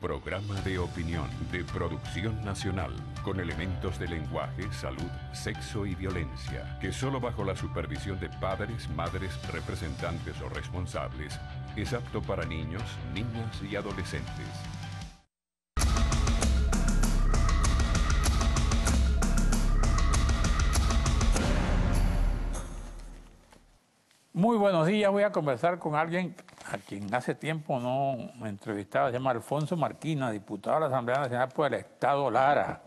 Programa de opinión de producción nacional con elementos de lenguaje, salud, sexo y violencia que solo bajo la supervisión de padres, madres, representantes o responsables es apto para niños, niñas y adolescentes. Muy buenos días, voy a conversar con alguien a quien hace tiempo no me entrevistaba, se llama Alfonso Marquina, diputado de la Asamblea Nacional por el Estado Lara.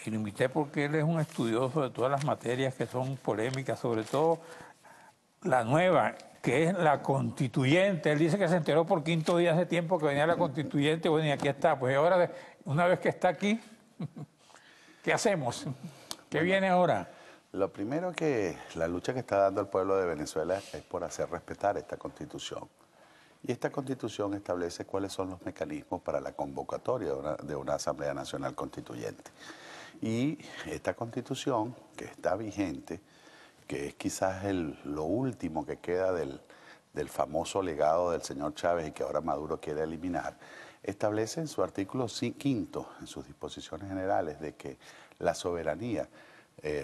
Y lo invité porque él es un estudioso de todas las materias que son polémicas, sobre todo la nueva, que es la constituyente. Él dice que se enteró por quinto día hace tiempo que venía la constituyente, bueno, y aquí está. Pues ahora, una vez que está aquí, ¿qué hacemos? ¿Qué viene ahora? Lo primero que la lucha que está dando el pueblo de Venezuela es por hacer respetar esta Constitución. Y esta Constitución establece cuáles son los mecanismos para la convocatoria de una Asamblea Nacional Constituyente. Y esta Constitución, que está vigente, que es quizás lo último que queda del famoso legado del señor Chávez y que ahora Maduro quiere eliminar, establece en su artículo 5, en sus disposiciones generales, de que la soberanía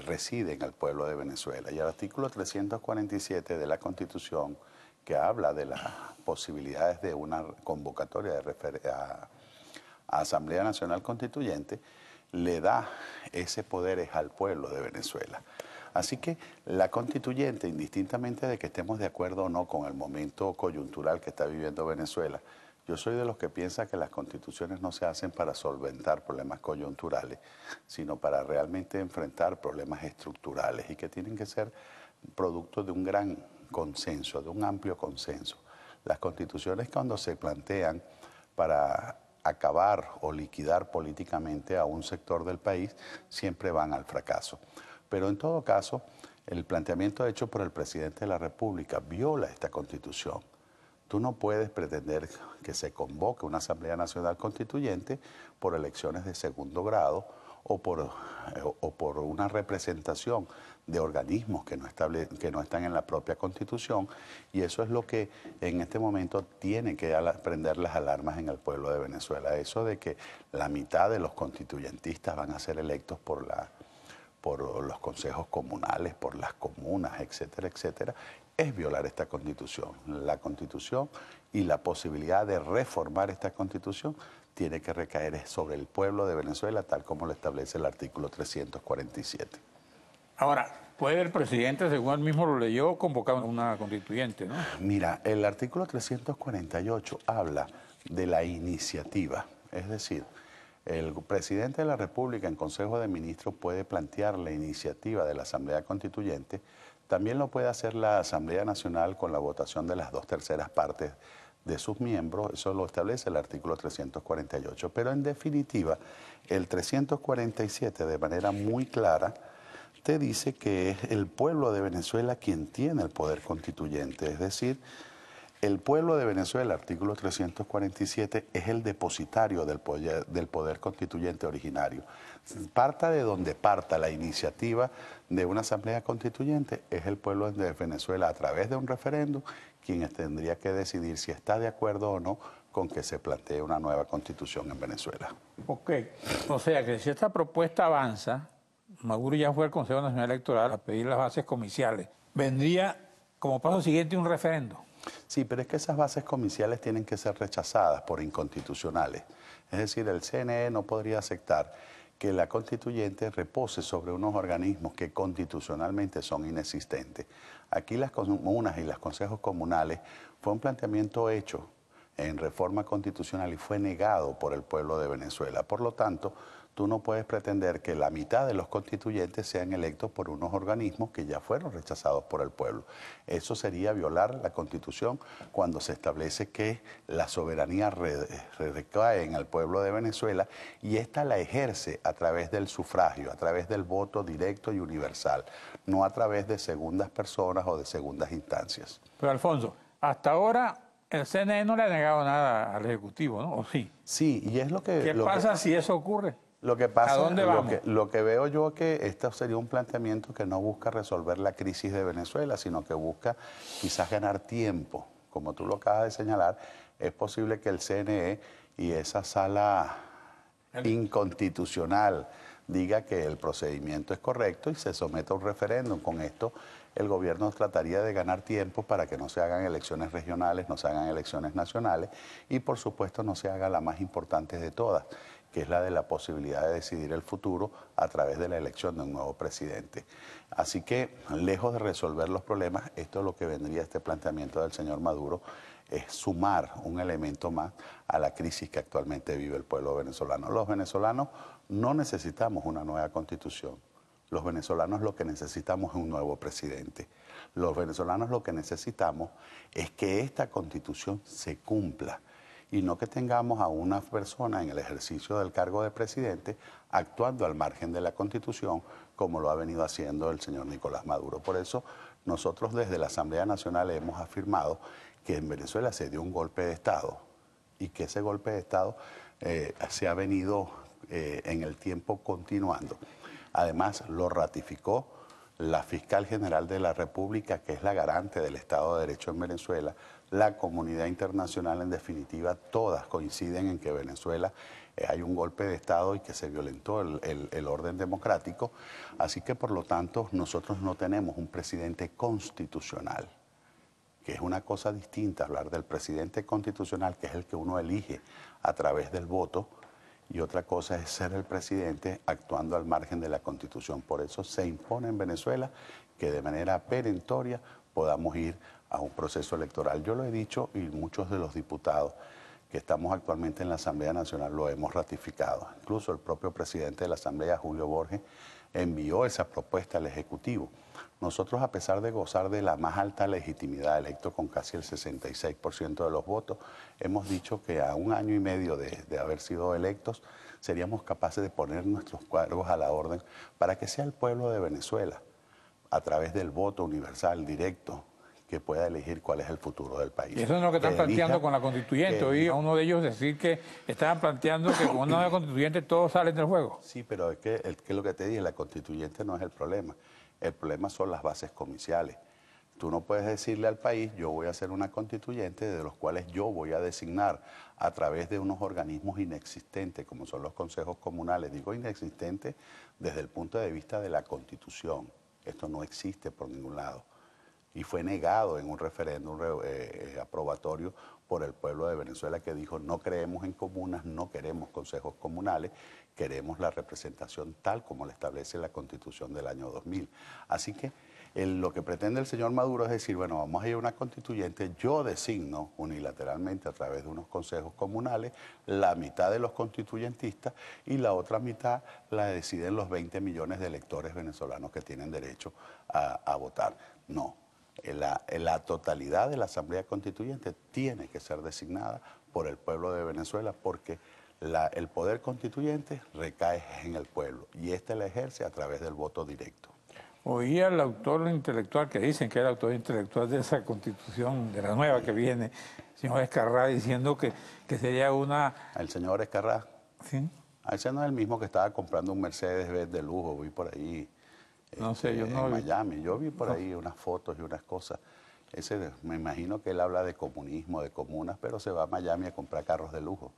reside en el pueblo de Venezuela. Y el artículo 347 de la Constitución, que habla de las posibilidades de una convocatoria a Asamblea Nacional Constituyente, le da ese poder al pueblo de Venezuela. Así que la constituyente, indistintamente de que estemos de acuerdo o no con el momento coyuntural que está viviendo Venezuela, yo soy de los que piensa que las constituciones no se hacen para solventar problemas coyunturales, sino para realmente enfrentar problemas estructurales y que tienen que ser producto de un gran consenso, de un amplio consenso. Las constituciones, cuando se plantean para acabar o liquidar políticamente a un sector del país, siempre van al fracaso. Pero en todo caso, el planteamiento hecho por el presidente de la República viola esta Constitución. Tú no puedes pretender que se convoque una Asamblea Nacional Constituyente por elecciones de segundo grado o por una representación de organismos que no están en la propia Constitución, y eso es lo que en este momento tiene que prender las alarmas en el pueblo de Venezuela. Eso de que la mitad de los constituyentistas van a ser electos por los consejos comunales, por las comunas, etcétera, etcétera, es violar esta Constitución. La Constitución y la posibilidad de reformar esta Constitución tiene que recaer sobre el pueblo de Venezuela, tal como lo establece el artículo 347. Ahora, ¿puede el presidente, según él mismo lo leyó, convocar una constituyente, no? Mira, el artículo 348 habla de la iniciativa, es decir, el presidente de la República en Consejo de Ministros puede plantear la iniciativa de la Asamblea Constituyente. También lo puede hacer la Asamblea Nacional con la votación de las 2/3 partes de sus miembros. Eso lo establece el artículo 348. Pero en definitiva, el 347 de manera muy clara te dice que es el pueblo de Venezuela quien tiene el poder constituyente. Es decir, el pueblo de Venezuela, artículo 347, es el depositario del poder constituyente originario. Parta de donde parta la iniciativa de una asamblea constituyente, es el pueblo de Venezuela a través de un referéndum quien tendría que decidir si está de acuerdo o no con que se plantee una nueva constitución en Venezuela. Ok, o sea que si esta propuesta avanza, Maduro ya fue al Consejo Nacional Electoral a pedir las bases comiciales, vendría como paso siguiente un referendo. Sí, pero es que esas bases comiciales tienen que ser rechazadas por inconstitucionales. Es decir, el CNE no podría aceptar que la constituyente repose sobre unos organismos que constitucionalmente son inexistentes. Aquí las comunas y los consejos comunales fue un planteamiento hecho en reforma constitucional y fue negado por el pueblo de Venezuela. Por lo tanto, tú no puedes pretender que la mitad de los constituyentes sean electos por unos organismos que ya fueron rechazados por el pueblo. Eso sería violar la Constitución cuando se establece que la soberanía recae en el pueblo de Venezuela y ésta la ejerce a través del sufragio, a través del voto directo y universal, no a través de segundas personas o de segundas instancias. Pero Alfonso, hasta ahora el CNE no le ha negado nada al Ejecutivo, ¿no? ¿O sí? Sí, y es lo que... ¿Qué pasa si eso ocurre? Lo que pasa, ¿A dónde vamos? lo que veo yo que esto sería un planteamiento que no busca resolver la crisis de Venezuela, sino que busca quizás ganar tiempo, como tú lo acabas de señalar, es posible que el CNE y esa sala inconstitucional diga que el procedimiento es correcto y se someta a un referéndum. Con esto el gobierno trataría de ganar tiempo para que no se hagan elecciones regionales, no se hagan elecciones nacionales y por supuesto no se haga la más importante de todas, que es la de la posibilidad de decidir el futuro a través de la elección de un nuevo presidente. Así que, lejos de resolver los problemas, esto es lo que vendría este planteamiento del señor Maduro, es sumar un elemento más a la crisis que actualmente vive el pueblo venezolano. Los venezolanos no necesitamos una nueva constitución. Los venezolanos lo que necesitamos es un nuevo presidente. Los venezolanos lo que necesitamos es que esta constitución se cumpla y no que tengamos a una persona en el ejercicio del cargo de presidente actuando al margen de la Constitución como lo ha venido haciendo el señor Nicolás Maduro. Por eso nosotros desde la Asamblea Nacional hemos afirmado que en Venezuela se dio un golpe de Estado y que ese golpe de Estado se ha venido en el tiempo continuando. Además lo ratificó la Fiscal General de la República, que es la garante del Estado de Derecho en Venezuela, la comunidad internacional, en definitiva, todas coinciden en que Venezuela hay un golpe de Estado y que se violentó el orden democrático. Así que, por lo tanto, nosotros no tenemos un presidente constitucional, que es una cosa distinta hablar del presidente constitucional, que es el que uno elige a través del voto, y otra cosa es ser el presidente actuando al margen de la Constitución. Por eso se impone en Venezuela que de manera perentoria podamos ir a un proceso electoral. Yo lo he dicho y muchos de los diputados que estamos actualmente en la Asamblea Nacional lo hemos ratificado. Incluso el propio presidente de la Asamblea, Julio Borges, envió esa propuesta al Ejecutivo. Nosotros, a pesar de gozar de la más alta legitimidad, electo con casi el 66% de los votos, hemos dicho que a un año y medio de haber sido electos, seríamos capaces de poner nuestros cargos a la orden para que sea el pueblo de Venezuela, a través del voto universal, directo, que pueda elegir cuál es el futuro del país. Y eso es lo que están planteando con la constituyente. Oí a uno de ellos decir que estaban planteando que con una nueva constituyente todos salen del juego. Sí, pero es que lo que te dije, la constituyente no es el problema. El problema son las bases comiciales. Tú no puedes decirle al país, yo voy a hacer una constituyente de los cuales yo voy a designar a través de unos organismos inexistentes, como son los consejos comunales. Digo inexistentes desde el punto de vista de la Constitución. Esto no existe por ningún lado. Y fue negado en un referéndum aprobatorio por el pueblo de Venezuela, que dijo: no creemos en comunas, no queremos consejos comunales, queremos la representación tal como la establece la Constitución del año 2000. Así que lo que pretende el señor Maduro es decir, bueno, vamos a ir a una constituyente, yo designo unilateralmente a través de unos consejos comunales la mitad de los constituyentistas y la otra mitad la deciden los 20 millones de electores venezolanos que tienen derecho a votar. No. La totalidad de la Asamblea Constituyente tiene que ser designada por el pueblo de Venezuela, porque el poder constituyente recae en el pueblo y este la ejerce a través del voto directo. Oí al autor intelectual, que dicen que era el autor intelectual de esa constitución, de la nueva que viene, señor Escarrá, diciendo que sería una... El señor Escarrá. Sí. Ese no es el mismo que estaba comprando un Mercedes de lujo, vi por ahí. No sé, yo no en Miami. Yo vi por ahí unas fotos y unas cosas. Me imagino que él habla de comunismo, de comunas, pero se va a Miami a comprar carros de lujo.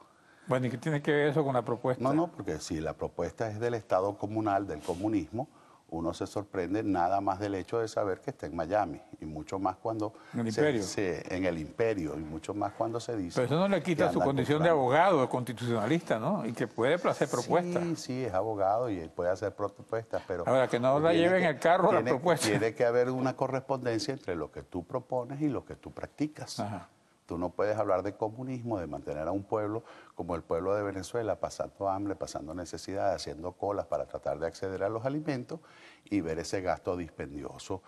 Bueno, ¿y qué tiene que ver eso con la propuesta? No, porque si la propuesta es del Estado comunal, del comunismo, uno se sorprende nada más del hecho de saber que está en Miami, y mucho más cuando... ¿En el imperio? En el imperio, y mucho más cuando se dice... Pero eso no le quita su condición de abogado, de constitucionalista, ¿no? Y que puede hacer propuestas. Sí, es abogado y puede hacer propuestas, pero... Ahora, que no la lleven el carro la propuesta. Tiene que haber una correspondencia entre lo que tú propones y lo que tú practicas. Ajá. Tú no puedes hablar de comunismo, de mantener a un pueblo como el pueblo de Venezuela pasando hambre, pasando necesidad, haciendo colas para tratar de acceder a los alimentos y ver ese gasto dispendioso,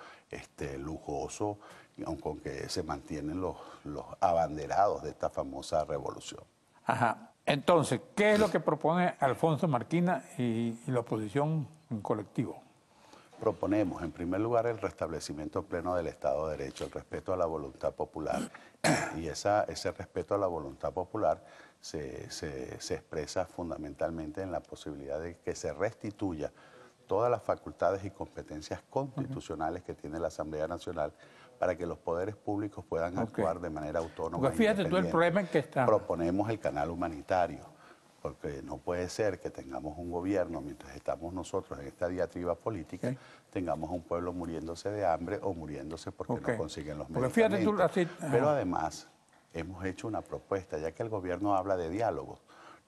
lujoso, con que se mantienen los abanderados de esta famosa revolución. Ajá. Entonces, ¿qué es lo que propone Alfonso Marquina y la oposición en colectivo? Proponemos, en primer lugar, el restablecimiento pleno del Estado de Derecho, el respeto a la voluntad popular. Y ese respeto a la voluntad popular se expresa fundamentalmente en la posibilidad de que se restituya todas las facultades y competencias constitucionales que tiene la Asamblea Nacional para que los poderes públicos puedan actuar de manera autónoma. Porque fíjate tú el problema en que está. Proponemos el canal humanitario, porque no puede ser que tengamos un gobierno, mientras estamos nosotros en esta diatriba política, tengamos un pueblo muriéndose de hambre o muriéndose porque no consiguen los medicamentos. Fíjate tú, pero además hemos hecho una propuesta, ya que el gobierno habla de diálogo.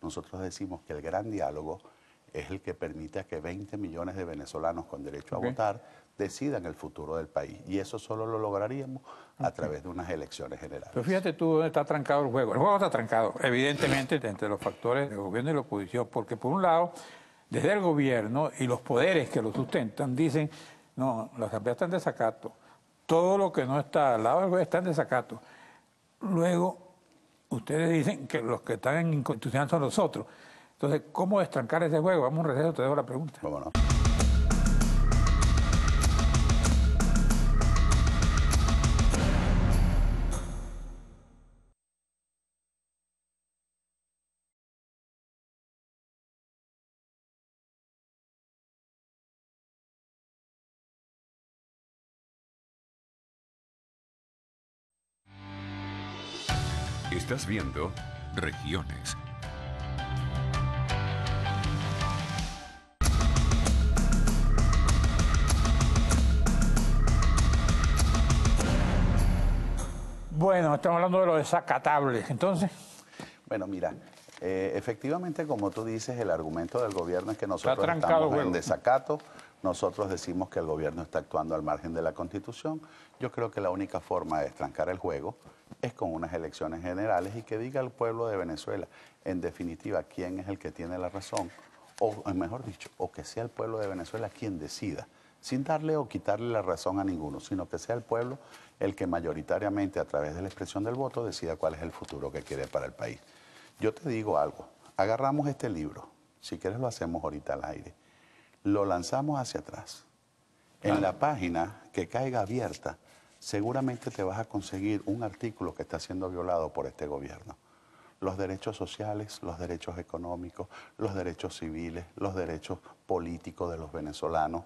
Nosotros decimos que el gran diálogo es el que permite que 20 millones de venezolanos con derecho a votar decidan el futuro del país. Y eso solo lo lograríamos a través de unas elecciones generales. Pero fíjate tú dónde está trancado el juego. El juego está trancado, evidentemente, entre los factores del gobierno y la oposición, porque por un lado, desde el gobierno y los poderes que lo sustentan, dicen, no, la Asamblea está en desacato. Todo lo que no está al lado del gobierno está en desacato. Luego, ustedes dicen que los que están en inconstitucional son los otros. Entonces, ¿cómo destrancar ese juego? Vamos a un receso, te dejo la pregunta. Vámonos. Estás viendo Regiones. Bueno, estamos hablando de los desacatables, entonces. Bueno, mira, efectivamente, como tú dices, el argumento del gobierno es que nosotros estamos en desacato. Nosotros decimos que el gobierno está actuando al margen de la Constitución. Yo creo que la única forma de estrancar el juego es con unas elecciones generales y que diga al pueblo de Venezuela, en definitiva, quién es el que tiene la razón, o mejor dicho, o que sea el pueblo de Venezuela quien decida, sin darle o quitarle la razón a ninguno, sino que sea el pueblo el que mayoritariamente, a través de la expresión del voto, decida cuál es el futuro que quiere para el país. Yo te digo algo, agarramos este libro, si quieres lo hacemos ahorita al aire, lo lanzamos hacia atrás. En la página que caiga abierta, seguramente te vas a conseguir un artículo que está siendo violado por este gobierno. Los derechos sociales, los derechos económicos, los derechos civiles, los derechos políticos de los venezolanos,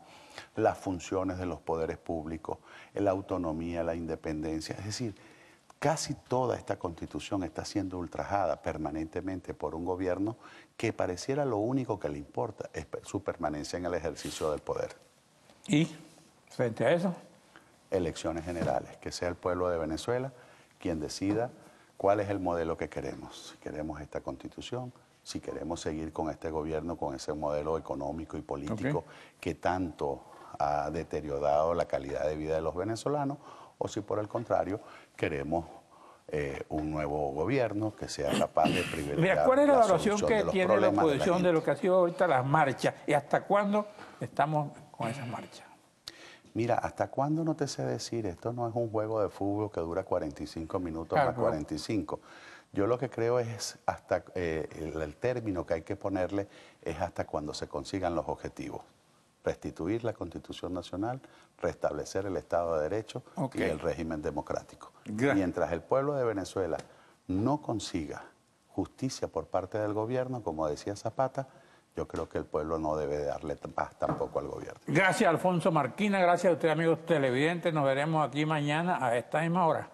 las funciones de los poderes públicos, la autonomía, la independencia. Es decir, casi toda esta Constitución está siendo ultrajada permanentemente por un gobierno que pareciera lo único que le importa es su permanencia en el ejercicio del poder. ¿Y frente a eso? Elecciones generales, que sea el pueblo de Venezuela quien decida cuál es el modelo que queremos. Si queremos esta Constitución, si queremos seguir con este gobierno, con ese modelo económico y político que tanto ha deteriorado la calidad de vida de los venezolanos, o si por el contrario queremos un nuevo gobierno que sea capaz de privilegiar. Mira, ¿cuál es la evaluación solución que tiene la oposición de lo que ha sido ahorita las marchas? ¿Y hasta cuándo estamos con esas marchas? Mira, ¿hasta cuándo? No te sé decir. Esto no es un juego de fútbol que dura 45 minutos más 45. Yo lo que creo es hasta el término que hay que ponerle es hasta cuando se consigan los objetivos. Restituir la Constitución Nacional, restablecer el Estado de Derecho y el régimen democrático. Mientras el pueblo de Venezuela no consiga justicia por parte del gobierno, como decía Zapata, yo creo que el pueblo no debe darle paz tampoco al gobierno. Gracias, Alfonso Marquina. Gracias a ustedes, amigos televidentes. Nos veremos aquí mañana a esta misma hora.